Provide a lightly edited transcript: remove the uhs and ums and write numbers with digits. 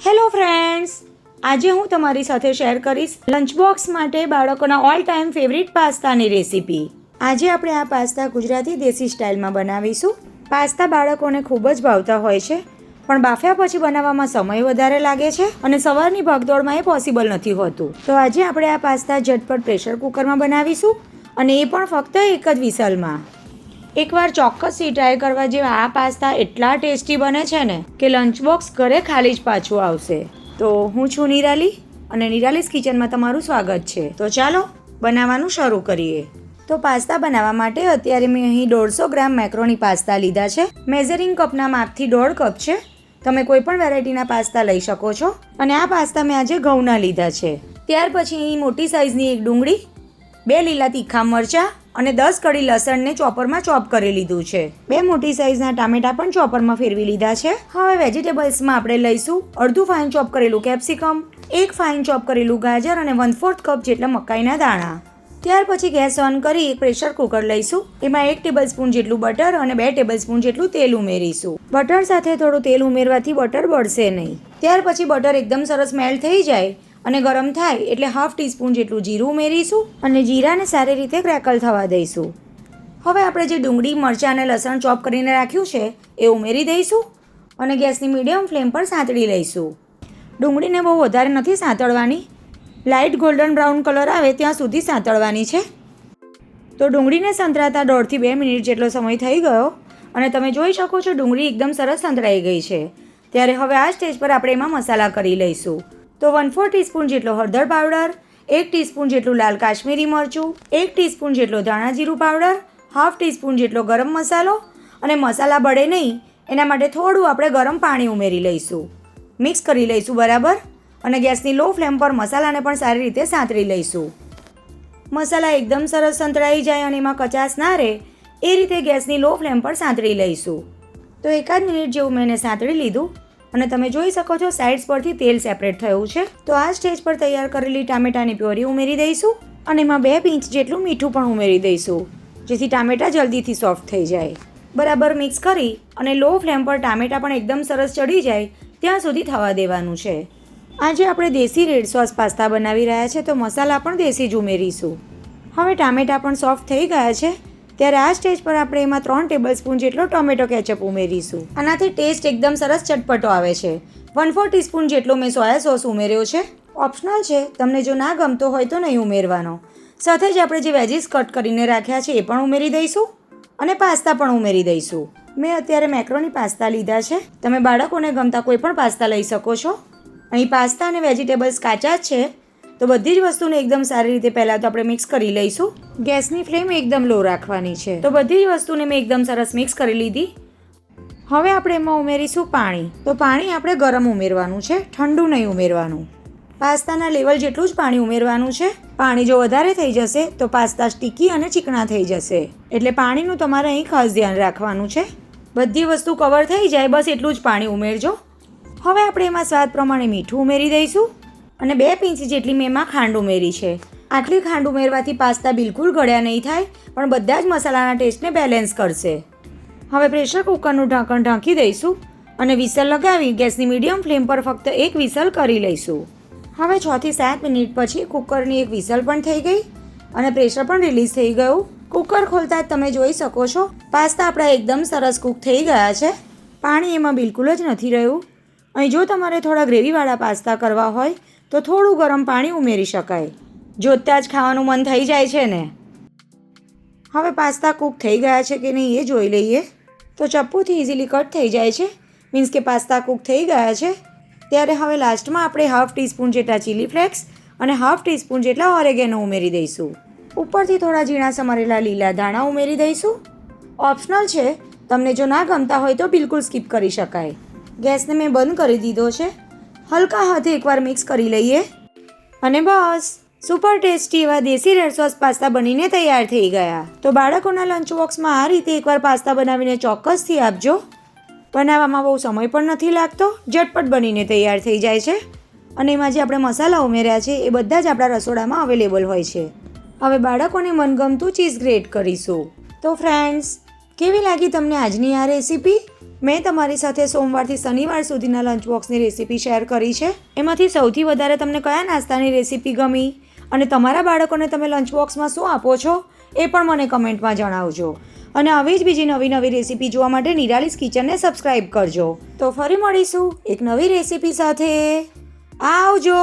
Hello friends, આજે હું તમારી સાથે શેર કરીશ લંચ બોક્સ માટે બાળકોના ઓલ ટાઈમ ફેવરિટ પાસ્તાની રેસીપી. આજે આપણે આ પાસ્તા ગુજરાતી દેશી સ્ટાઇલમાં બનાવીશું. પાસ્તા બાળકોને ખૂબ જ ભાવતા હોય છે, પણ બાફ્યા પછી બનાવવામાં સમય વધારે લાગે છે અને સવારની ભાગદોડમાં એ પોસિબલ નથી હોતું. તો આજે આપણે આ પાસ્તા ઝટપટ પ્રેશર કુકરમાં બનાવીશું, અને એ પણ ફક્ત એક જ વિસલમાં. એકવાર ચોક્કસથી ટ્રાય કરવા જેવા આ પાસ્તા એટલા ટેસ્ટી બને છે ને કે લંચ બોક્સ ઘરે ખાલી જ પાછું આવશે. તો હું છું નિરાલી, અને નિરાલીસ કિચનમાં તમારું સ્વાગત છે. તો ચાલો બનાવવાનું શરૂ કરીએ. તો પાસ્તા બનાવવા માટે અત્યારે મેં અહીં 150 ગ્રામ મેક્રોની પાસ્તા લીધા છે. મેઝરિંગ કપના માપથી 1.5 કપ છે. તમે કોઈ પણ વેરાયટીના પાસ્તા લઈ શકો છો. અને આ પાસ્તા મેં આજે ઘઉંના લીધા છે. ત્યાર પછી અહીં મોટી સાઇઝની એક ડુંગળી, 2 લીલા તીખા મરચાં અને 10 કળી લસણને ચોપરમાં ચોપ કરી લીધું છે. 2 મોટી સાઇઝના ટામેટા પણ ચોપરમાં ફેરવી લીધા છે. હવે વેજીટેબલ્સમાં આપણે લઈશું અડધું ફાઇન ચોપ કરેલું કેપ્સિકમ, 1 ફાઇન ચોપ કરેલું ગાજર અને 1/4 કપ જેટલા મકાઈના દાણા. ત્યાર પછી ગેસ ઓન કરી એક પ્રેશર કુકર લઈશું. એમાં 1 ટેબલસ્પૂન જેટલું બટર અને 2 ટેબલસ્પૂન જેટલું તેલ ઉમેરીશું. બટર સાથે થોડું તેલ ઉમેરવાથી બટર બળશે નહીં. ત્યાર પછી બટર એકદમ સરસ મેલ્ટ થઈ જાય અને ગરમ થાય એટલે 1/2 ટીસ્પૂન જેટલું જીરું ઉમેરીશું અને જીરાને સારી રીતે ક્રેકલ થવા દઈશું. હવે આપણે જે ડુંગળી, મરચાં અને લસણ ચોપ કરીને રાખ્યું છે એ ઉમેરી દઈશું અને ગેસની મીડિયમ ફ્લેમ પર સાંતળી લઈશું. ડુંગળીને બહુ વધારે નથી સાંતળવાની, લાઇટ ગોલ્ડન બ્રાઉન કલર આવે ત્યાં સુધી સાંતળવાની છે. તો ડુંગળીને સંતળાતા 1.5 થી 2 મિનિટ જેટલો સમય થઈ ગયો અને તમે જોઈ શકો છો ડુંગળી એકદમ સરસ સંતળાઈ ગઈ છે. ત્યારે હવે આ સ્ટેજ પર આપણે એમાં મસાલા કરી લઈશું. તો 1/4 ટીસ્પૂન જેટલો હળદર પાવડર, 1 ટીસ્પૂન જેટલું લાલ કાશ્મીરી મરચું, 1 ટીસ્પૂન જેટલો ધાણા જીરું પાવડર, 1/2 ટીસ્પૂન જેટલો ગરમ મસાલો, અને મસાલા બળે નહીં એના માટે થોડું આપણે ગરમ પાણી ઉમેરી લઈશું. મિક્સ કરી લઈશું બરાબર, અને ગેસની લો ફ્લેમ પર મસાલાને પણ સારી રીતે સાંતળી લઈશું. મસાલા એકદમ સરસ સંતળાઈ જાય અને એમાં કચાશ ના રહે એ રીતે ગેસની લો ફ્લેમ પર સાંતળી લઈશું. તો 1 મિનિટ જેવું મેં સાંતળી લીધું અને તમે જોઈ શકો છો સાઇડ્સ પરથી તેલ સેપરેટ થયું છે. તો આ સ્ટેજ પર તૈયાર કરેલી ટામેટાની પ્યોરી ઉમેરી દઈશું અને એમાં 2 પિંચ જેટલું મીઠું પણ ઉમેરી દઈશું, જેથી ટામેટા જલ્દીથી સોફ્ટ થઈ જાય. બરાબર મિક્સ કરી અને લો ફ્લેમ પર ટામેટા પણ એકદમ સરસ ચડી જાય ત્યાં સુધી થવા દેવાનું છે. આજે આપણે દેશી રેડ સોસ પાસ્તા બનાવી રહ્યા છે, તો મસાલા પણ દેશી જ ઉમેરીશું. હવે ટામેટા પણ સોફ્ટ થઈ ગયા છે ત્યારે આ સ્ટેજ પર આપણે એમાં 3 ટેબલસ્પૂન જેટલો ટોમેટો કેચઅપ ઉમેરીશું. આનાથી ટેસ્ટ એકદમ સરસ ચટપટો આવે છે. 1/4 ટીસ્પૂન જેટલો મેં સોયા સોસ ઉમેર્યો છે. ઓપ્શનલ છે, તમને જો ના ગમતો હોય તો નહીં ઉમેરવાનો. સાથે જ આપણે જે વેજીસ કટ કરીને રાખ્યા છે એ પણ ઉમેરી દઈશું અને પાસ્તા પણ ઉમેરી દઈશું. મેં અત્યારે મેક્રોની પાસ્તા લીધા છે. તમે બાળકોને ગમતા કોઈ પણ પાસ્તા લઈ શકો છો. અહીં પાસ્તા અને વેજીટેબલ્સ કાચા જ છે, તો બધી જ વસ્તુને એકદમ સારી રીતે પહેલાં તો આપણે મિક્સ કરી લઈશું. ગેસની ફ્લેમ એકદમ લો રાખવાની છે. તો બધી જ વસ્તુને મેં એકદમ સરસ મિક્સ કરી લીધી. હવે આપણે એમાં ઉમેરીશું પાણી. તો પાણી આપણે ગરમ ઉમેરવાનું છે, ઠંડુ નહીં ઉમેરવાનું. પાસ્તાના લેવલ જેટલું જ પાણી ઉમેરવાનું છે. પાણી જો વધારે થઈ જશે તો પાસ્તા સ્ટીકી અને ચીકણા થઈ જશે, એટલે પાણીનું તમારે અહીં ખાસ ધ્યાન રાખવાનું છે. બધી વસ્તુ કવર થઈ જાય બસ એટલું જ પાણી ઉમેરજો. હવે આપણે એમાં સ્વાદ પ્રમાણે મીઠું ઉમેરી દઈશું અને 2 પિંચ જેટલી મેં એમાં ખાંડ ઉમેરી છે. આટલી ખાંડ ઉમેરવાથી પાસ્તા બિલકુલ ગળ્યા નહીં થાય, પણ બધા જ મસાલાના ટેસ્ટને બેલેન્સ કરશે. હવે પ્રેશર કુકરનું ઢાંકણ ઢાંકી દઈશું અને વિસલ લગાવી ગેસની મીડિયમ ફ્લેમ પર ફક્ત એક વિસલ કરી લઈશું. હવે 6 થી 7 મિનિટ પછી કુકરની એક વિસલ પણ થઈ ગઈ અને પ્રેશર પણ રિલીઝ થઈ ગયું. કુકર ખોલતા જ તમે જોઈ શકો છો પાસ્તા આપણા એકદમ સરસ કૂક થઈ ગયા છે. પાણી એમાં બિલકુલ જ નથી રહ્યું. અહીં જો તમારે થોડા ગ્રેવીવાળા પાસ્તા કરવા હોય તો થોડું ગરમ પાણી ઉમેરી શકાય. જોતાં જ ખાવાનું મન થઈ જાય છે ને. હવે પાસ્તા કૂક થઈ ગયા છે કે નહીં એ જોઈ લઈએ. તો ચપ્પુથી ઇઝીલી કટ થઈ જાય છે, મીન્સ કે પાસ્તા કૂક થઈ ગયા છે. ત્યારે હવે લાસ્ટમાં આપણે 1/2 ટીસ્પૂન જેટલા ચીલી ફ્લેક્સ અને 1/2 ટીસ્પૂન જેટલા ઓરેગેનો ઉમેરી દઈશું. ઉપરથી થોડા ઝીણા સમારેલા લીલા દાણા ઉમેરી દઈશું. ઓપ્શનલ છે, તમને જો ના ગમતા હોય તો બિલકુલ સ્કીપ કરી શકાય. ગેસને મેં બંધ કરી દીધો છે. હલકા હાથે એકવાર મિક્સ કરી લઈએ અને બસ સુપર ટેસ્ટી એવા દેશી રેડ સોસ પાસ્તા બનીને તૈયાર થઈ ગયા. તો બાળકોના લંચ બોક્સમાં આ રીતે એકવાર પાસ્તા બનાવીને ચોક્કસથી આપજો. બનાવવામાં બહુ સમય પણ નથી લાગતો, ઝટપટ બનીને તૈયાર થઈ જાય છે. અને એમાં જે આપણે મસાલા ઉમેર્યા છે એ બધા જ આપણા રસોડામાં અવેલેબલ હોય છે. હવે બાળકોને મનગમતું ચીઝ ગ્રેટ કરીશું. તો ફ્રેન્ડ્સ, કેવી લાગી તમને આજની આ રેસીપી? મેં તમારી સાથે સોમવારથી શનિવાર સુધીના લંચ બોક્સની રેસીપી શેર કરી છે. એમાંથી સૌથી વધારે તમને કયા નાસ્તાની રેસીપી ગમી અને તમારા બાળકોને તમે લંચ બોક્સમાં શું આપો છો એ પણ મને કમેન્ટમાં જણાવજો. અને આવી જ બીજી નવી રેસીપી જોવા માટે નિરાલીસ કિચનને સબસ્ક્રાઈબ કરજો. તો ફરી મળીશું એક નવી રેસીપી સાથે. આવજો.